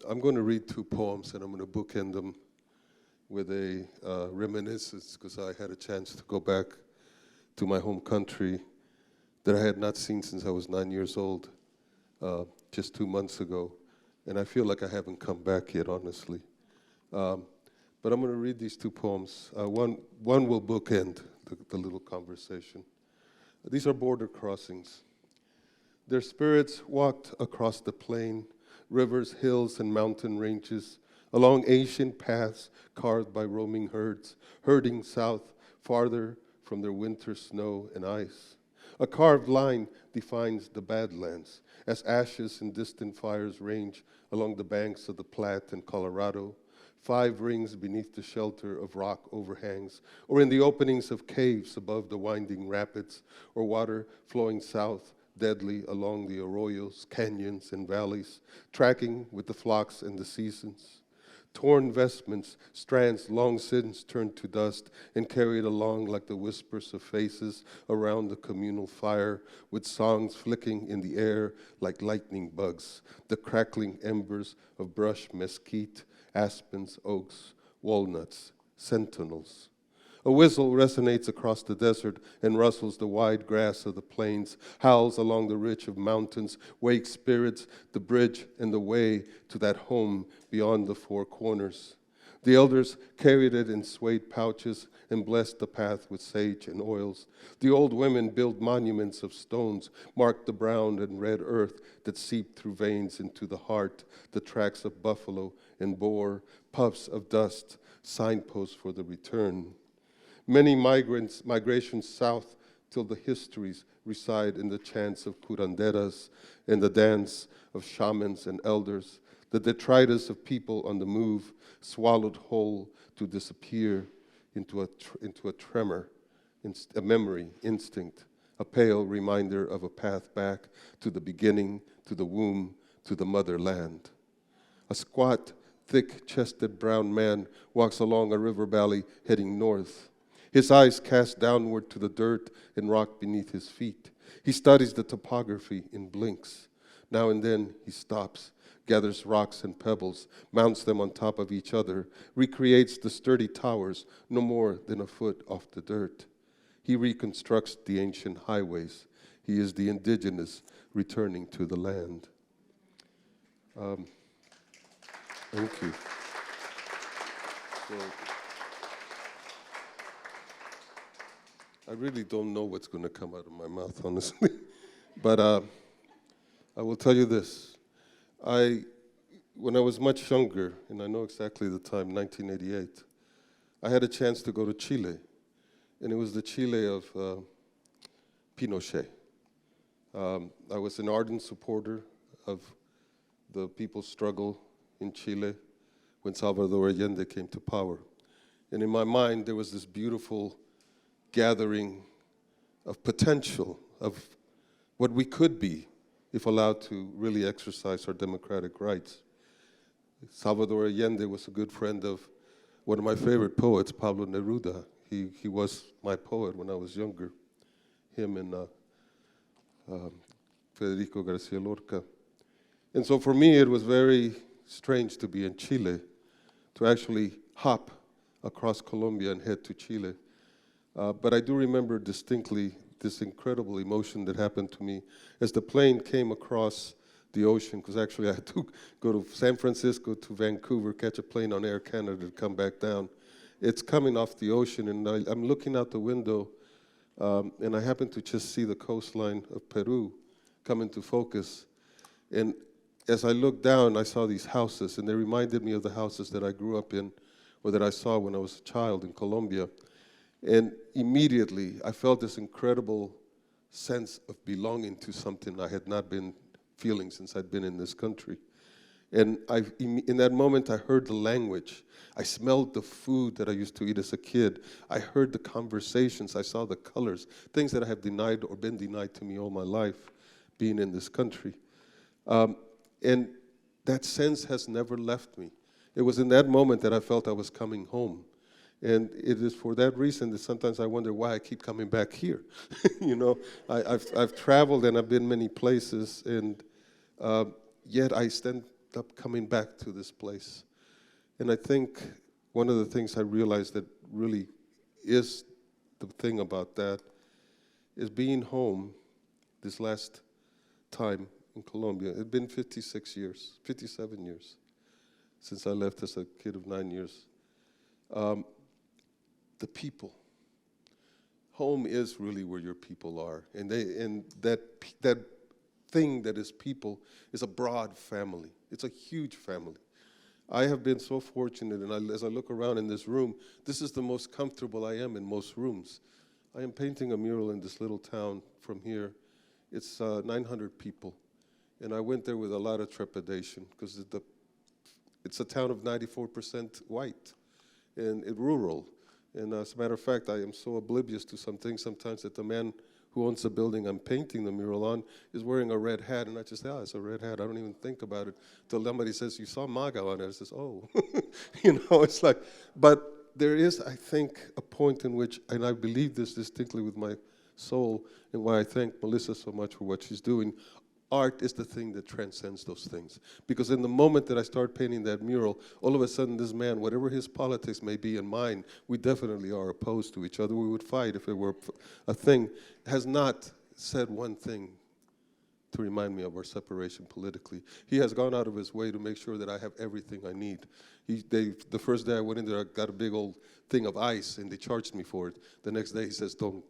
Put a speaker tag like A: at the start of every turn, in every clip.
A: I'm going to read two poems, and I'm going to bookend them with a reminiscence, because I had a chance to go back to my home country that I had not seen since I was 9 years old, just 2 months ago. And I feel like I haven't come back yet, honestly. But I'm going to read these two poems. One will bookend the little conversation. These are border crossings. Their spirits walked across the plain, rivers, hills, and mountain ranges, along ancient paths carved by roaming herds, herding south farther from their winter snow and ice. A carved line defines the Badlands, as ashes and distant fires range along the banks of the Platte and Colorado, 5 rings beneath the shelter of rock overhangs, or in the openings of caves above the winding rapids, or water flowing south deadly along the arroyos, canyons, and valleys, tracking with the flocks and the seasons. Torn vestments, strands long since turned to dust and carried along like the whispers of faces around the communal fire, with songs flicking in the air like lightning bugs, the crackling embers of brush mesquite, aspens, oaks, walnuts, sentinels. A whistle resonates across the desert and rustles the wide grass of the plains, howls along the ridge of mountains, wakes spirits, the bridge and the way to that home beyond the 4 corners. The elders carried it in suede pouches and blessed the path with sage and oils. The old women built monuments of stones, marked the brown and red earth that seeped through veins into the heart, the tracks of buffalo and boar, puffs of dust, signposts for the return. Many migrations south till the histories reside in the chants of curanderas and the dance of shamans and elders, the detritus of people on the move, swallowed whole to disappear into a tremor, a memory, instinct, a pale reminder of a path back to the beginning, to the womb, to the motherland. A squat, thick-chested brown man walks along a river valley heading north. His eyes cast downward to the dirt and rock beneath his feet. He studies the topography in blinks. Now and then he stops, gathers rocks and pebbles, mounts them on top of each other, recreates the sturdy towers no more than a foot off the dirt. He reconstructs the ancient highways. He is the indigenous returning to the land. Thank you. So, I really don't know what's going to come out of my mouth, honestly. But I will tell you this. When I was much younger, and I know exactly the time, 1988, I had a chance to go to Chile. And it was the Chile of Pinochet. I was an ardent supporter of the people's struggle in Chile when Salvador Allende came to power. And in my mind, there was this beautiful gathering of potential, of what we could be if allowed to really exercise our democratic rights. Salvador Allende was a good friend of one of my favorite poets, Pablo Neruda. He was my poet when I was younger, him and Federico Garcia Lorca. And so for me, it was very strange to be in Chile, to actually hop across Colombia and head to Chile. But I do remember distinctly this incredible emotion that happened to me as the plane came across the ocean, because actually I had to go to San Francisco to Vancouver, catch a plane on Air Canada to come back down. It's coming off the ocean, and I'm looking out the window, and I happen to just see the coastline of Peru come into focus. And as I looked down, I saw these houses, and they reminded me of the houses that I grew up in, or that I saw when I was a child in Colombia. And immediately, I felt this incredible sense of belonging to something I had not been feeling since I'd been in this country. And in that moment, I heard the language. I smelled the food that I used to eat as a kid. I heard the conversations. I saw the colors, things that I have denied or been denied to me all my life being in this country. And that sense has never left me. It was in that moment that I felt I was coming home. And it is for that reason that sometimes I wonder why I keep coming back here. You know, I've traveled and I've been many places, and yet I stand up coming back to this place. And I think one of the things I realized that really is the thing about that is being home this last time in Colombia. It's been 56 years, 57 years since I left as a kid of 9 years. The people. Home is really where your people are. And that thing that is people is a broad family. It's a huge family. I have been so fortunate, and as I look around in this room, this is the most comfortable I am in most rooms. I am painting a mural in this little town from here. It's 900 people. And I went there with a lot of trepidation because it's a town of 94% white and rural. And as a matter of fact, I am so oblivious to some things sometimes that the man who owns the building I'm painting the mural on is wearing a red hat, and I just say, oh, it's a red hat. I don't even think about it till somebody says, you saw MAGA on it. I says, oh. It's like, but there is, I think, a point in which, and I believe this distinctly with my soul, and why I thank Marísa so much for what she's doing. Art is the thing that transcends those things. Because in the moment that I start painting that mural, all of a sudden this man, whatever his politics may be and mine, we definitely are opposed to each other. We would fight if it were a thing, has not said one thing to remind me of our separation politically. He has gone out of his way to make sure that I have everything I need. The first day I went in there, I got a big old thing of ice, and they charged me for it. The next day he says, don't.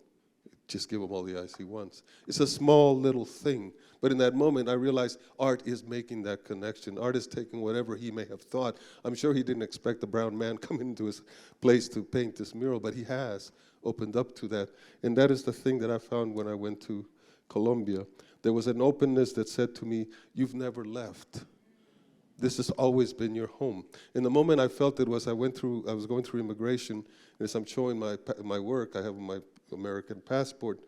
A: Just give him all the ice he wants. It's a small little thing. But in that moment, I realized art is making that connection. Art is taking whatever he may have thought. I'm sure he didn't expect a brown man coming into his place to paint this mural, but he has opened up to that. And that is the thing that I found when I went to Colombia. There was an openness that said to me, you've never left. This has always been your home. And the moment I felt it was I was going through immigration, and as I'm showing my work, I have my American passport,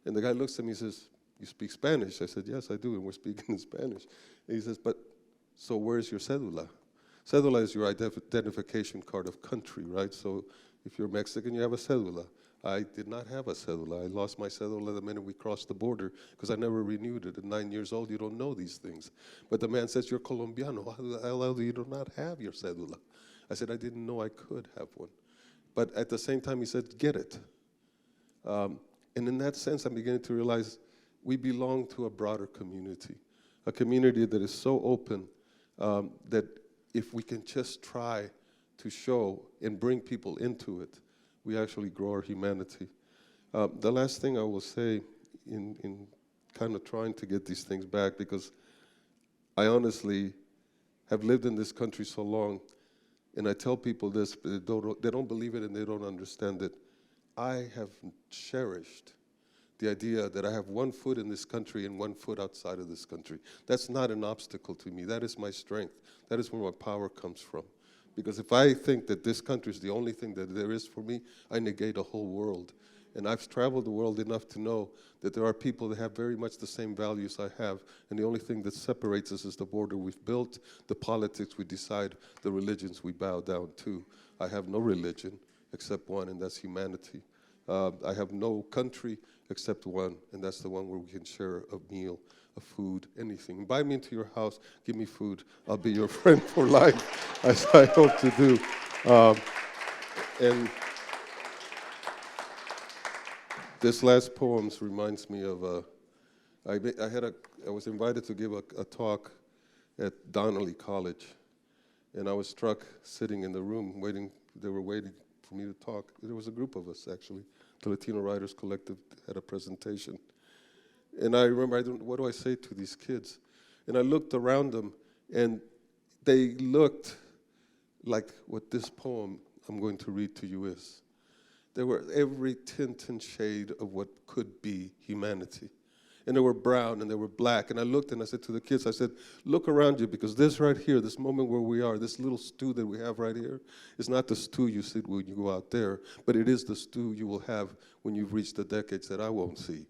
A: and the guy looks at me and says, you speak Spanish? I said, yes, I do, and we're speaking in Spanish. And he says, but, so where's your cédula? Cédula is your identification card of country, right? So if you're Mexican, you have a cédula. I did not have a cédula. I lost my cédula the minute we crossed the border because I never renewed it. At 9 years old, you don't know these things. But the man says, you're Colombiano. How the hell do you do not have your cédula? I said, I didn't know I could have one. But at the same time, he said, get it. And in that sense, I'm beginning to realize we belong to a broader community, a community that is so open that if we can just try to show and bring people into it, we actually grow our humanity. The last thing I will say in kind of trying to get these things back, because I honestly have lived in this country so long, and I tell people this, but they don't believe it and they don't understand it. I have cherished the idea that I have one foot in this country and one foot outside of this country. That's not an obstacle to me. That is my strength. That is where my power comes from. Because if I think that this country is the only thing that there is for me, I negate a whole world. And I've traveled the world enough to know that there are people that have very much the same values I have, and the only thing that separates us is the border we've built, the politics we decide, the religions we bow down to. I have no religion except one, and that's humanity. I have no country except one, and that's the one where we can share a meal, a food, anything. Invite me into your house, give me food. I'll be your friend for life, as I hope to do. And this last poem reminds me of I was invited to give a talk at Donnelly College, and I was struck sitting in the room waiting. They were waiting for me to talk. There was a group of us, actually. The Latino Writers Collective had a presentation. And I remember, what do I say to these kids? And I looked around them, and they looked like what this poem I'm going to read to you is. They were every tint and shade of what could be humanity. And they were brown and they were black. And I looked and I said to the kids, I said, look around you, because this right here, this moment where we are, this little stew that we have right here, is not the stew you see when you go out there, but it is the stew you will have when you've reached the decades that I won't see.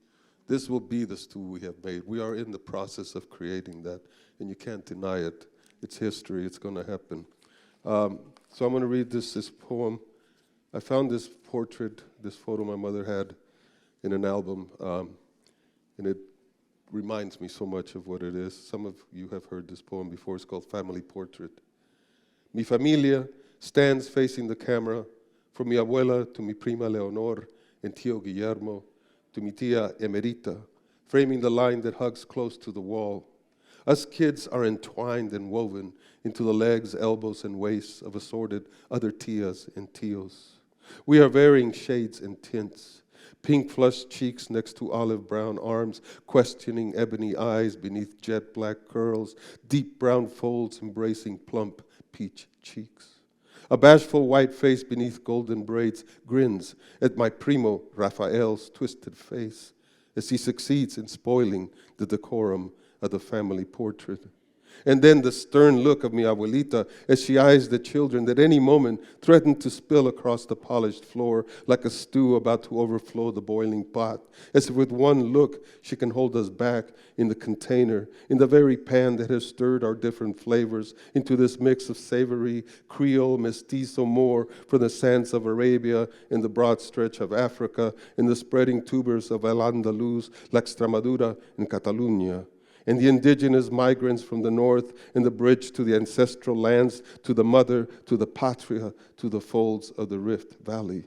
A: This will be the stew we have made. We are in the process of creating that, and you can't deny it. It's history. It's going to happen. So I'm going to read this poem. I found this portrait, this photo my mother had in an album, and reminds me so much of what it is. Some of you have heard this poem before. It's called Family Portrait. Mi familia stands facing the camera, from mi abuela to mi prima Leonor and tío Guillermo to mi tía Emerita, framing the line that hugs close to the wall. Us kids are entwined and woven into the legs, elbows, and waists of assorted other tias and tios. We are varying shades and tints, pink flushed cheeks next to olive brown arms, questioning ebony eyes beneath jet black curls, deep brown folds embracing plump peach cheeks. A bashful white face beneath golden braids grins at my primo Rafael's twisted face as he succeeds in spoiling the decorum of the family portrait. And then the stern look of mi abuelita as she eyes the children that any moment threaten to spill across the polished floor like a stew about to overflow the boiling pot, as if with one look she can hold us back in the container, in the very pan that has stirred our different flavors into this mix of savory, Creole, mestizo more from the sands of Arabia and the broad stretch of Africa and the spreading tubers of Al-Andalus like Extremadura and Catalunya, and the indigenous migrants from the north, and the bridge to the ancestral lands, to the mother, to the patria, to the folds of the Rift Valley.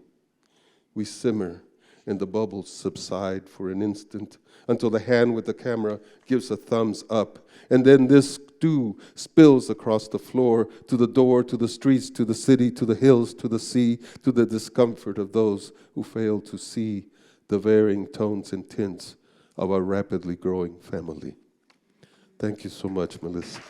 A: We simmer, and the bubbles subside for an instant until the hand with the camera gives a thumbs up, and then this stew spills across the floor, to the door, to the streets, to the city, to the hills, to the sea, to the discomfort of those who fail to see the varying tones and tints of our rapidly growing family. Thank you so much, Melissa.